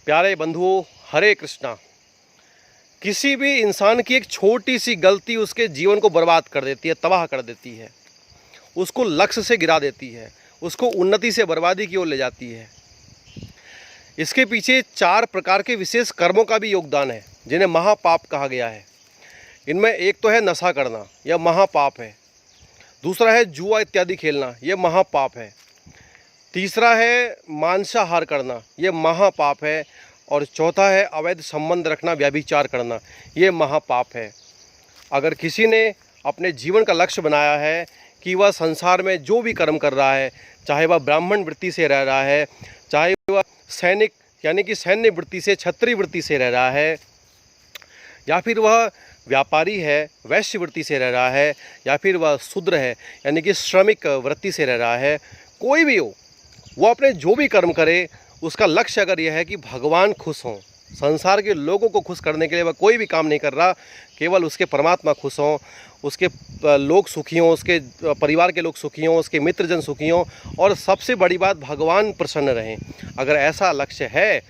प्यारे बंधुओं, हरे कृष्णा। किसी भी इंसान की एक छोटी सी गलती उसके जीवन को बर्बाद कर देती है, तबाह कर देती है, उसको लक्ष्य से गिरा देती है, उसको उन्नति से बर्बादी की ओर ले जाती है। इसके पीछे 4 प्रकार के विशेष कर्मों का भी योगदान है, जिन्हें महापाप कहा गया है। इनमें एक तो है नशा करना, यह महापाप है। दूसरा है जुआ इत्यादि खेलना, यह महापाप है। तीसरा है मांसाहार करना, यह महापाप है। और चौथा है अवैध संबंध रखना, व्यभिचार करना, ये महापाप है। अगर किसी ने अपने जीवन का लक्ष्य बनाया है कि वह संसार में जो भी कर्म कर रहा है, चाहे वह ब्राह्मण वृत्ति से रह रहा है, चाहे वह सैनिक यानी कि सैन्य वृत्ति से, क्षत्रिय वृत्ति से रह रहा है, या फिर वह व्यापारी है, वैश्य वृत्ति से रह रहा है, या फिर वह शूद्र है यानी कि श्रमिक वृत्ति से रह रहा है, कोई भी हो, वो अपने जो भी कर्म करे, उसका लक्ष्य अगर यह है कि भगवान खुश हों, संसार के लोगों को खुश करने के लिए वह कोई भी काम नहीं कर रहा, केवल उसके परमात्मा खुश हों, उसके लोग सुखी हों, उसके परिवार के लोग सुखी हों, उसके मित्रजन सुखी हों, और सबसे बड़ी बात भगवान प्रसन्न रहें, अगर ऐसा लक्ष्य है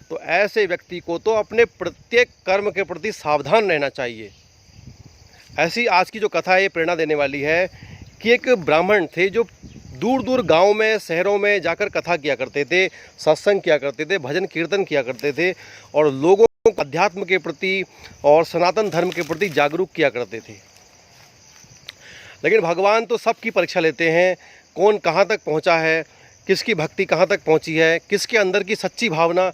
तो ऐसे व्यक्ति को तो अपने प्रत्येक कर्म के प्रति सावधान रहना चाहिए। ऐसी आज की जो कथा है ये प्रेरणा देने वाली है कि एक ब्राह्मण थे जो दूर दूर गांव में, शहरों में जाकर कथा किया करते थे, सत्संग किया करते थे, भजन कीर्तन किया करते थे, और लोगों को अध्यात्म के प्रति और सनातन धर्म के प्रति जागरूक किया करते थे। लेकिन भगवान तो सबकी परीक्षा लेते हैं, कौन कहाँ तक पहुँचा है, किसकी भक्ति कहाँ तक पहुँची है, किसके अंदर की सच्ची भावना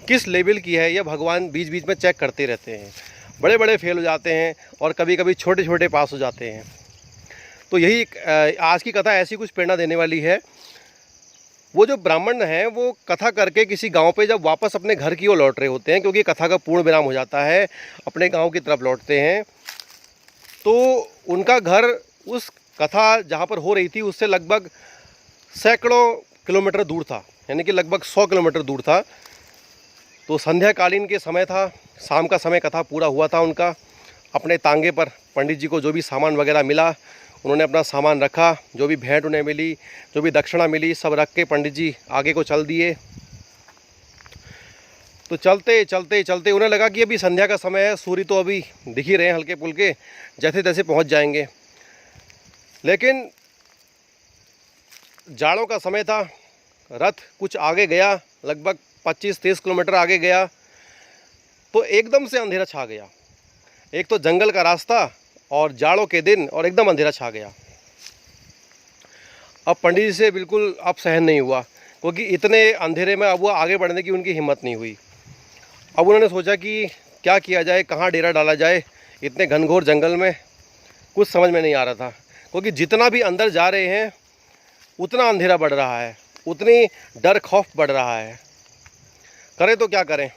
किस लेवल की है, यह भगवान बीच बीच में चेक करते रहते हैं। बड़े बड़े फेल हो जाते हैं और कभी कभी छोटे छोटे पास हो जाते हैं। तो यही आज की कथा ऐसी कुछ प्रेरणा देने वाली है। वो जो ब्राह्मण हैं वो कथा करके किसी गांव पे जब वापस अपने घर की ओर लौट रहे होते हैं, क्योंकि कथा का पूर्ण विराम हो जाता है, अपने गांव की तरफ लौटते हैं, तो उनका घर उस कथा जहां पर हो रही थी उससे लगभग सैकड़ों किलोमीटर दूर था, यानी कि लगभग 100 किलोमीटर दूर था। तो संध्याकालीन के समय था, शाम का समय, कथा पूरा हुआ था उनका। अपने तांगे पर पंडित जी को जो भी सामान वगैरह मिला उन्होंने अपना सामान रखा, जो भी भेंट उन्हें मिली, जो भी दक्षिणा मिली, सब रख के पंडित जी आगे को चल दिए। तो चलते चलते चलते उन्हें लगा कि अभी संध्या का समय है, सूर्य तो अभी दिख ही रहे हैं हल्के फुल्के, जैसे तैसे पहुंच जाएंगे। लेकिन जाड़ों का समय था, रथ कुछ आगे गया, लगभग 25-30 किलोमीटर आगे गया तो एकदम से अंधेरा छा गया। एक तो जंगल का रास्ता और जाड़ों के दिन, और एकदम अंधेरा छा गया। अब पंडित जी से बिल्कुल अब सहन नहीं हुआ, क्योंकि इतने अंधेरे में अब वो आगे बढ़ने की उनकी हिम्मत नहीं हुई। अब उन्होंने सोचा कि क्या किया जाए, कहाँ डेरा डाला जाए, इतने घनघोर जंगल में कुछ समझ में नहीं आ रहा था, क्योंकि जितना भी अंदर जा रहे हैं उतना अंधेरा बढ़ रहा है, उतनी डर खौफ बढ़ रहा है। करें तो क्या करें।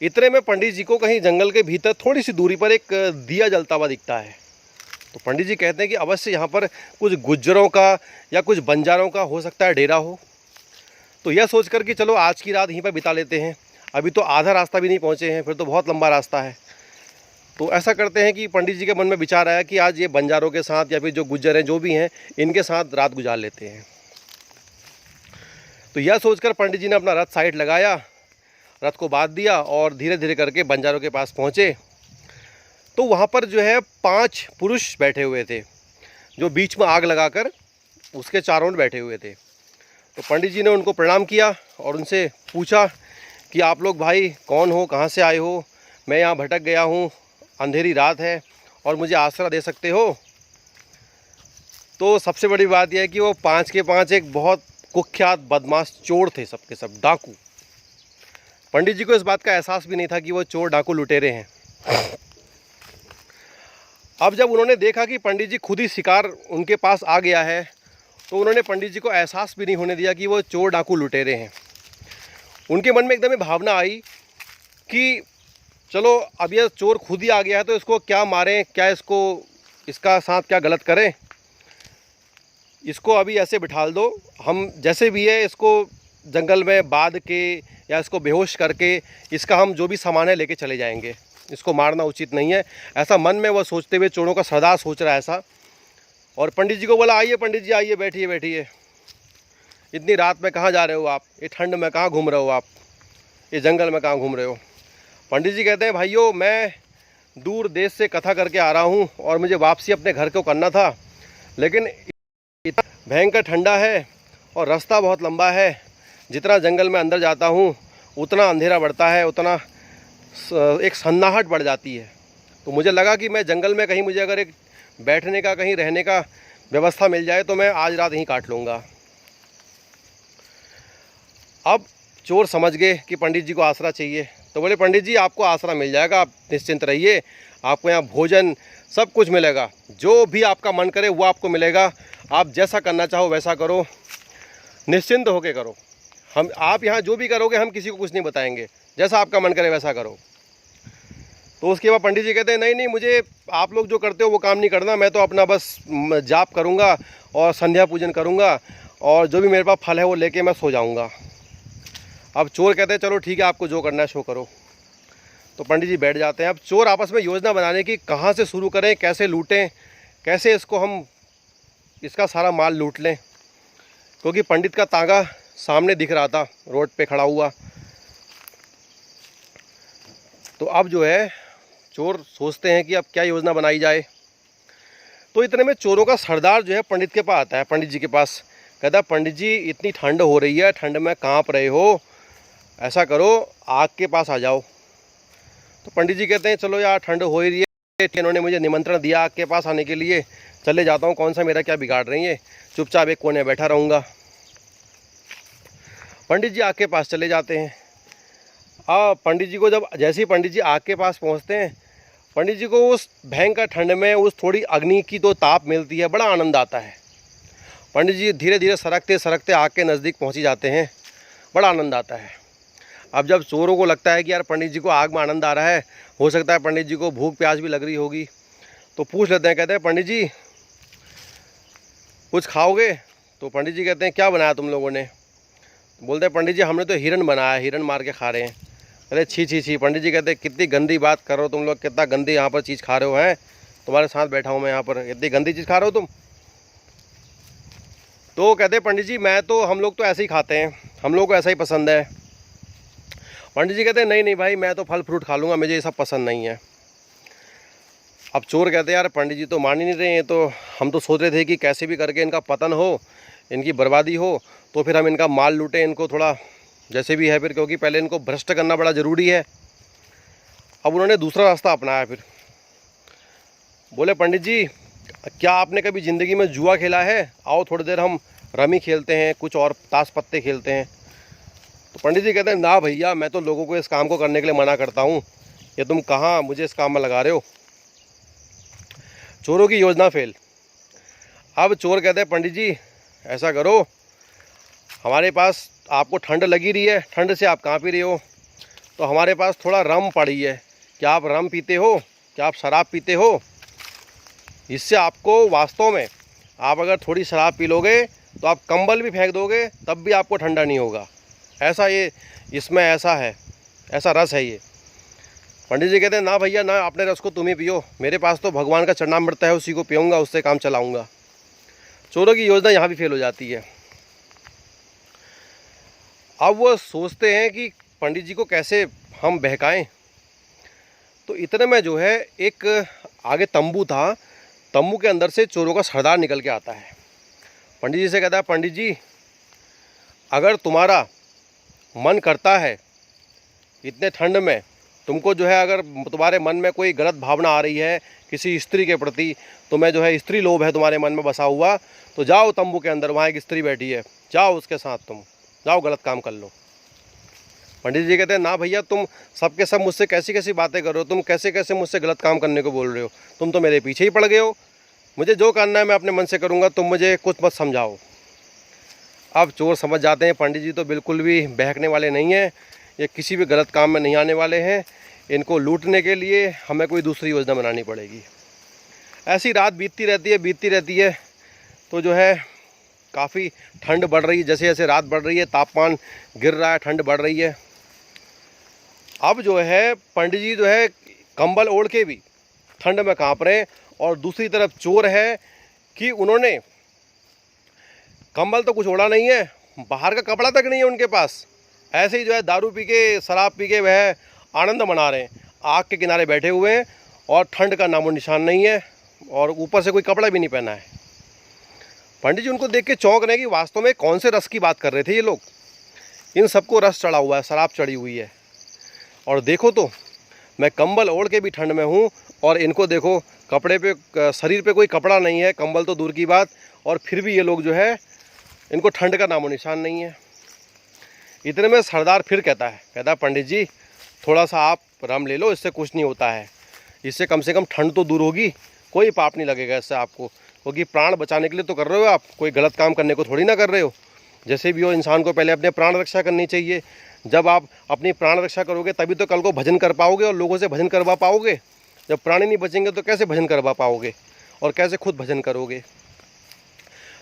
इतने में पंडित जी को कहीं जंगल के भीतर थोड़ी सी दूरी पर एक दिया जलता हुआ दिखता है। तो पंडित जी कहते हैं कि अवश्य यहाँ पर कुछ गुज्जरों का या कुछ बंजारों का हो सकता है डेरा हो। तो यह सोचकर कि चलो आज की रात यहीं पर बिता लेते हैं, अभी तो आधा रास्ता भी नहीं पहुँचे हैं, फिर तो बहुत लंबा रास्ता है। तो ऐसा करते हैं कि पंडित जी के मन में विचार आया कि आज ये बंजारों के साथ या फिर जो गुज्जर हैं, जो भी हैं, इनके साथ रात गुजार लेते हैं। तो यह सोचकर पंडित जी ने अपना रथ साइड लगाया, रथ को बांध दिया और धीरे धीरे करके बंजारों के पास पहुँचे। तो वहाँ पर जो है 5 पुरुष बैठे हुए थे, जो बीच में आग लगाकर उसके चारों ओर बैठे हुए थे। तो पंडित जी ने उनको प्रणाम किया और उनसे पूछा कि आप लोग भाई कौन हो, कहाँ से आए हो, मैं यहाँ भटक गया हूँ, अंधेरी रात है और मुझे आसरा दे सकते हो। तो सबसे बड़ी बात यह है कि वो 5 के 5 एक बहुत कुख्यात बदमाश चोर थे, सबके सब डाकू। पंडित जी को इस बात का एहसास भी नहीं था कि वो चोर डाकू लुटेरे हैं। अब जब उन्होंने देखा कि पंडित जी खुद ही शिकार उनके पास आ गया है, तो उन्होंने पंडित जी को एहसास भी नहीं होने दिया कि वो चोर डाकू लुटेरे हैं। उनके मन में एकदम भावना आई कि चलो अब यह चोर खुद ही आ गया है तो इसको क्या मारें, क्या इसका साथ क्या गलत करें, इसको अभी ऐसे बिठाल दो, हम जैसे भी है इसको जंगल में बांध के या इसको बेहोश करके इसका हम जो भी सामान है लेके चले जाएंगे, इसको मारना उचित नहीं है। ऐसा मन में वह सोचते हुए, चोरों का सरदार सोच रहा है ऐसा। और पंडित जी को बोला, आइए पंडित जी आइए, बैठिए बैठिए, इतनी रात में कहाँ जा रहे हो आप, ये ठंड में कहाँ घूम रहे हो आप, ये जंगल में कहाँ घूम रहे हो। पंडित जी कहते हैं भाइयों, मैं दूर देश से कथा करके आ रहा हूँ और मुझे वापसी अपने घर को करना था, लेकिन इतना भयंकर ठंडा है और रास्ता बहुत लंबा है। जितना जंगल में अंदर जाता हूँ उतना अंधेरा बढ़ता है, उतना एक सन्नाहट बढ़ जाती है। तो मुझे लगा कि मैं जंगल में कहीं मुझे अगर एक बैठने का, कहीं रहने का व्यवस्था मिल जाए तो मैं आज रात यहीं काट लूँगा। अब चोर समझ गए कि पंडित जी को आसरा चाहिए, तो बोले पंडित जी आपको आसरा मिल जाएगा, आप निश्चिंत रहिए, आपको यहाँ भोजन सब कुछ मिलेगा, जो भी आपका मन करे वो आपको मिलेगा, आप जैसा करना चाहो वैसा करो, निश्चिंत होके करो। आप यहाँ जो भी करोगे हम किसी को कुछ नहीं बताएंगे, जैसा आपका मन करे वैसा करो। तो उसके बाद पंडित जी कहते हैं नहीं नहीं, मुझे आप लोग जो करते हो वो काम नहीं करना, मैं तो अपना बस जाप करूँगा और संध्या पूजन करूँगा और जो भी मेरे पास फल है वो लेके मैं सो जाऊँगा। अब चोर कहते हैं चलो ठीक है, आपको जो करना है सो करो। तो पंडित जी बैठ जाते हैं। अब चोर आपस में योजना बनाने की, कहाँ से शुरू करें, कैसे लूटें, कैसे इसको हम इसका सारा माल लूट लें, क्योंकि पंडित का तांगा सामने दिख रहा था रोड पे खड़ा हुआ। तो अब जो है चोर सोचते हैं कि अब क्या योजना बनाई जाए। तो इतने में चोरों का सरदार जो है पंडित के पास आता है, पंडित जी के पास। कहता है पंडित जी इतनी ठंड हो रही है, ठंड में काँप रहे हो, ऐसा करो आग के पास आ जाओ। तो पंडित जी कहते हैं चलो यार ठंड हो ही रही है, इन्होंने मुझे निमंत्रण दिया आग के पास आने के लिए, चले जाता हूँ, कौन सा मेरा क्या बिगाड़ रही है, चुपचाप एक कोने बैठा रहूँगा। पंडित जी आग के पास चले जाते हैं। पंडित जी को जब जैसे ही पंडित जी आग के पास पहुँचते हैं, पंडित जी को उस भयंकर ठंड में उस थोड़ी अग्नि की तो ताप मिलती है, बड़ा आनंद आता है। पंडित जी धीरे धीरे सरकते सरकते आग के नज़दीक पहुँच जाते हैं, बड़ा आनंद आता है। अब जब चोरों को लगता है कि यार पंडित जी को आग में आनंद आ रहा है, हो सकता है पंडित जी को भूख प्यास भी लग रही होगी, तो पूछ लेते हैं, कहते हैं पंडित जी कुछ खाओगे? तो पंडित जी कहते हैं क्या बनाया तुम लोगों ने? बोलते हैं पंडित जी हमने तो हिरन बनाया, हिरन मार के खा रहे हैं। अरे छी छी छी। पंडित जी कहते हैं कितनी गंदी बात कर रहे हो तुम लोग, कितना गंदी यहाँ पर चीज़ खा रहे हो, हैं तुम्हारे साथ बैठा हूँ मैं यहाँ पर, इतनी गंदी चीज़ खा रहे हो तुम। तो कहते हैं पंडित जी हम लोग तो ऐसे ही खाते हैं, हम लोग को ऐसा ही पसंद है। पंडित जी कहते हैं नहीं नहीं भाई, मैं तो फल फ्रूट खा लूँगा, मुझे ये सब पसंद नहीं है। अब चोर कहते हैं यार पंडित जी तो मान ही नहीं रहे हैं, तो हम तो सोच रहे थे कि कैसे भी करके इनका पतन हो, इनकी बर्बादी हो, तो फिर हम इनका माल लूटें, इनको थोड़ा जैसे भी है फिर, क्योंकि पहले इनको भ्रष्ट करना बड़ा ज़रूरी है। अब उन्होंने दूसरा रास्ता अपनाया। फिर बोले पंडित जी क्या आपने कभी ज़िंदगी में जुआ खेला है? आओ थोड़ी देर हम रमी खेलते हैं, कुछ और ताश पत्ते खेलते हैं। तो पंडित जी कहते हैं ना भैया, मैं तो लोगों को इस काम को करने के लिए मना करता हूँ, ये तुम कहाँ मुझे इस काम में लगा रहे हो। चोरों की योजना फेल। अब चोर कहते हैं पंडित जी ऐसा करो, हमारे पास आपको ठंड लगी रही है, ठंड से आप काँप ही रहे हो, तो हमारे पास थोड़ा रम पड़ी है, क्या आप रम पीते हो, क्या आप शराब पीते हो? इससे आपको वास्तव में, आप अगर थोड़ी शराब पी लोगे तो आप कंबल भी फेंक दोगे तब भी आपको ठंडा नहीं होगा, ऐसा ये इसमें ऐसा है, ऐसा रस है ये। पंडित जी कहते हैं ना भैया ना, अपने रस को तुम ही पियो, मेरे पास तो भगवान का चरणामृत है, उसी को पीऊँगा, उससे काम चलाऊँगा। चोरों की योजना यहाँ भी फेल हो जाती है। अब वो सोचते हैं कि पंडित जी को कैसे हम बहकाएं। तो इतने में जो है एक आगे तंबू था, तंबू के अंदर से चोरों का सरदार निकल के आता है। पंडित जी से कहता है पंडित जी अगर तुम्हारा मन करता है इतने ठंड में, तुमको जो है अगर तुम्हारे मन में कोई गलत भावना आ रही है किसी स्त्री के प्रति, तो मैं जो है स्त्री लोभ है तुम्हारे मन में बसा हुआ, तो जाओ तंबू के अंदर, वहाँ एक स्त्री बैठी है, जाओ उसके साथ, तुम जाओ गलत काम कर लो। पंडित जी कहते हैं ना भैया, तुम सबके सब मुझसे कैसी कैसी बातें कर रहे हो, तुम कैसे कैसे मुझसे गलत काम करने को बोल रहे हो, तुम तो मेरे पीछे ही पड़ गए हो, मुझे जो करना है मैं अपने मन से करूँगा, तुम मुझे कुछ मत समझाओ। अब चोर समझ जाते हैं पंडित जी तो बिल्कुल भी बहकने वाले नहीं हैं, ये किसी भी गलत काम में नहीं आने वाले हैं, इनको लूटने के लिए हमें कोई दूसरी योजना बनानी पड़ेगी। ऐसी रात बीतती रहती है, तो जो है काफ़ी ठंड बढ़ रही है, जैसे जैसे रात बढ़ रही है तापमान गिर रहा है, ठंड बढ़ रही है। अब जो है पंडित जी जो है कंबल ओढ़ के भी ठंड में काँप रहे हैं, और दूसरी तरफ चोर है कि उन्होंने कंबल तो कुछ ओढ़ा नहीं है, बाहर का कपड़ा तक नहीं है उनके पास, ऐसे ही जो है दारू पी के, शराब पी के वह आनंद मना रहे हैं, आग के किनारे बैठे हुए हैं और ठंड का नामो निशान नहीं है और ऊपर से कोई कपड़ा भी नहीं पहना है। पंडित जी उनको देख के चौंक रहे हैं कि वास्तव में कौन से रस की बात कर रहे थे ये लोग। इन सबको रस चढ़ा हुआ है, शराब चढ़ी हुई है। और देखो तो मैं कंबल ओढ़ के भी ठंड में हूँ और इनको देखो कपड़े पे, शरीर पे कोई कपड़ा नहीं है, कंबल तो दूर की बात, और फिर भी ये लोग जो है इनको ठंड का नामो निशान नहीं है। इतने में सरदार फिर कहता है पंडित जी थोड़ा सा आप रम ले लो, इससे कुछ नहीं होता है, इससे कम से कम ठंड तो दूर होगी, कोई पाप नहीं लगेगा इससे आपको, क्योंकि प्राण बचाने के लिए तो कर रहे हो आप, कोई गलत काम करने को थोड़ी ना कर रहे हो। जैसे भी हो इंसान को पहले अपने प्राण रक्षा करनी चाहिए। जब आप अपनी प्राण रक्षा करोगे तभी तो कल को भजन कर पाओगे और लोगों से भजन करवा पाओगे। जब प्राणी नहीं बचेंगे तो कैसे भजन करवा पाओगे और कैसे खुद भजन करोगे?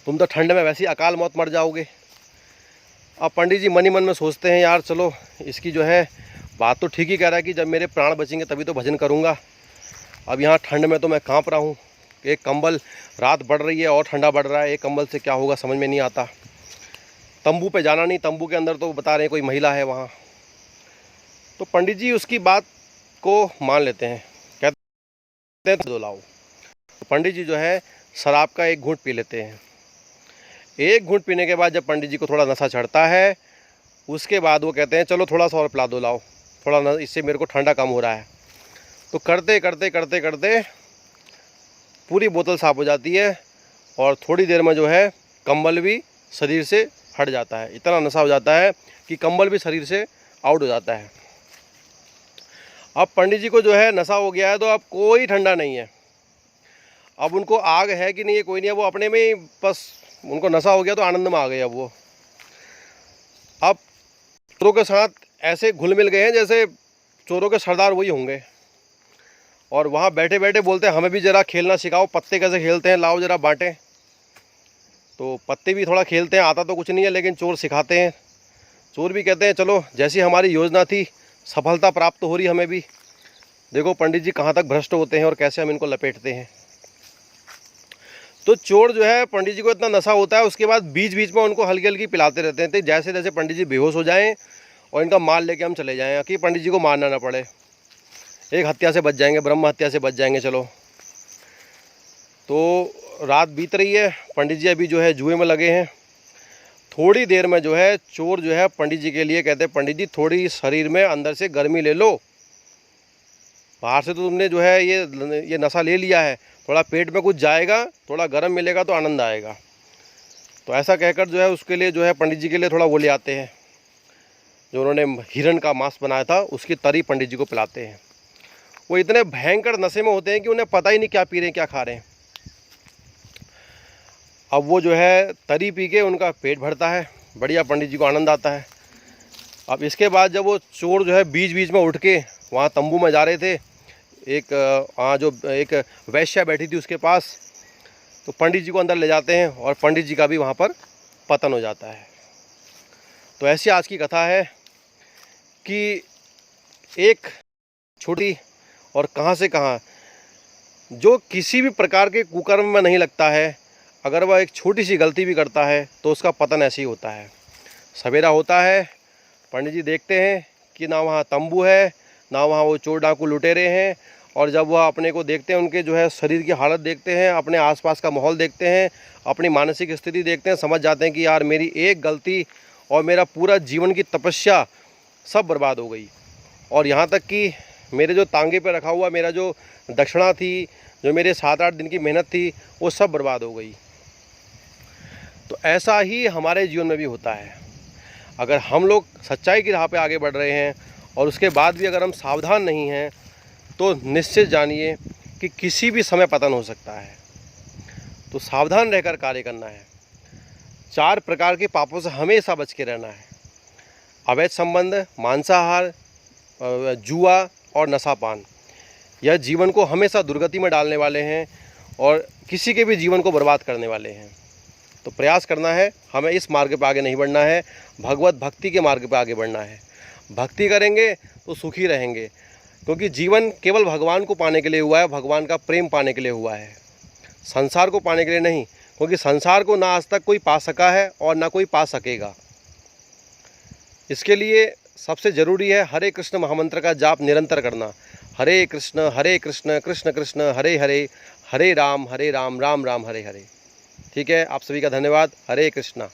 तुम तो ठंड में वैसे ही अकाल मौत मर जाओगे। अब पंडित जी मन ही मन में सोचते हैं यार चलो इसकी जो है बात तो ठीक ही कह रहा है कि जब मेरे प्राण बचेंगे तभी तो भजन करूँगा। अब यहाँ ठंड में तो मैं काँप रहा हूँ, एक कंबल, रात बढ़ रही है और ठंडा बढ़ रहा है, एक कंबल से क्या होगा समझ में नहीं आता। तंबू पे जाना नहीं, तंबू के अंदर तो बता रहे हैं कोई महिला है वहाँ। तो पंडित जी उसकी बात को मान लेते हैं, कहते हैं दो लाओ। तो पंडित जी जो है शराब का एक घूंट पी लेते हैं। एक घूंट पीने के बाद जब पंडित जी को थोड़ा नशा चढ़ता है उसके बाद वो कहते हैं चलो थोड़ा सा और पिला दो लाओ, थोड़ा इससे मेरे को ठंडा कम हो रहा है। तो करते करते करते करते पूरी बोतल साफ हो जाती है और थोड़ी देर में जो है कंबल भी शरीर से हट जाता है। इतना नशा हो जाता है कि कंबल भी शरीर से आउट हो जाता है। अब पंडित जी को जो है नशा हो गया है तो अब कोई ठंडा नहीं है। अब उनको आग है कि नहीं है कोई नहीं है, वो अपने में ही बस उनको नशा हो गया तो आनंद में आ गए। अब चोरों के साथ ऐसे घुल मिल गए हैं जैसे चोरों के सरदार वही होंगे। और वहाँ बैठे बैठे बोलते हैं हमें भी ज़रा खेलना सिखाओ, पत्ते कैसे खेलते हैं लाओ ज़रा बांटें। तो पत्ते भी थोड़ा खेलते हैं, आता तो कुछ नहीं है लेकिन चोर सिखाते हैं। चोर भी कहते हैं चलो जैसी हमारी योजना थी सफलता प्राप्त हो रही हमें भी। देखो पंडित जी कहाँ तक भ्रष्ट होते हैं और कैसे हम इनको लपेटते हैं। तो चोर जो है पंडित जी को इतना नशा होता है उसके बाद बीच बीच में उनको हल्की हल्की पिलाते रहते हैं, जैसे जैसे पंडित जी बेहोश हो जाएं और इनका माल लेके हम चले जाएं कि पंडित जी को मारना ना पड़े, एक हत्या से बच जाएंगे, ब्रह्म हत्या से बच जाएंगे। चलो तो रात बीत रही है, पंडित जी अभी जो है जुए में लगे हैं। थोड़ी देर में जो है चोर जो है पंडित जी के लिए कहते हैं पंडित जी थोड़ी शरीर में अंदर से गर्मी ले लो, बाहर से तो तुमने जो है ये नशा ले लिया है, थोड़ा पेट में कुछ जाएगा, थोड़ा गर्म मिलेगा तो आनंद आएगा। तो ऐसा कहकर जो है उसके लिए जो है पंडित जी के लिए थोड़ा वो ले आते हैं, जो उन्होंने हिरण का मांस बनाया था उसकी तरी पंडित जी को पिलाते हैं। वो इतने भयंकर नशे में होते हैं कि उन्हें पता ही नहीं क्या पी रहे हैं क्या खा रहे हैं। अब वो जो है तरी पी के उनका पेट भरता है, बढ़िया पंडित जी को आनंद आता है। अब इसके बाद जब वो चोर जो है बीच बीच में उठ के वहाँ तंबू में जा रहे थे, एक जो एक वैश्या बैठी थी उसके पास, तो पंडित जी को अंदर ले जाते हैं और पंडित जी का भी वहाँ पर पतन हो जाता है। तो ऐसी आज की कथा है कि एक छोटी और कहाँ से कहाँ जो किसी भी प्रकार के कुकर्म में नहीं लगता है, अगर वह एक छोटी सी गलती भी करता है तो उसका पतन ऐसे ही होता है। सवेरा होता है, पंडित जी देखते हैं कि ना वहाँ तंबू है ना वहाँ वो चोर डाकू लुटेरे हैं, और जब वह अपने को देखते हैं, उनके जो है शरीर की हालत देखते हैं, अपने आसपास का माहौल देखते हैं, अपनी मानसिक स्थिति देखते हैं, समझ जाते हैं कि यार मेरी एक गलती और मेरा पूरा जीवन की तपस्या सब बर्बाद हो गई। और यहाँ तक कि मेरे जो तांगे पे रखा हुआ मेरा जो दक्षिणा थी, जो मेरे 7-8 दिन की मेहनत थी, वो सब बर्बाद हो गई। तो ऐसा ही हमारे जीवन में भी होता है। अगर हम लोग सच्चाई की राह पे आगे बढ़ रहे हैं और उसके बाद भी अगर हम सावधान नहीं हैं तो निश्चित जानिए कि किसी भी समय पतन हो सकता है। तो सावधान रहकर कार्य करना है। 4 प्रकार के पापों से हमेशा बच के रहना है: अवैध संबंध, मांसाहार, जुआ और नशापान। यह जीवन को हमेशा दुर्गति में डालने वाले हैं और किसी के भी जीवन को बर्बाद करने वाले हैं। तो प्रयास करना है, हमें इस मार्ग पर आगे नहीं बढ़ना है, भगवत भक्ति के मार्ग पर आगे बढ़ना है। भक्ति करेंगे तो सुखी रहेंगे, क्योंकि जीवन केवल भगवान को पाने के लिए हुआ है, भगवान का प्रेम पाने के लिए हुआ है, संसार को पाने के लिए नहीं। क्योंकि संसार को ना आज तक कोई पा सका है और ना कोई पा सकेगा। इसके लिए सबसे ज़रूरी है हरे कृष्ण महामंत्र का जाप निरंतर करना। हरे कृष्ण कृष्ण कृष्ण हरे हरे, हरे राम राम राम हरे हरे। ठीक है, आप सभी का धन्यवाद। हरे कृष्णा।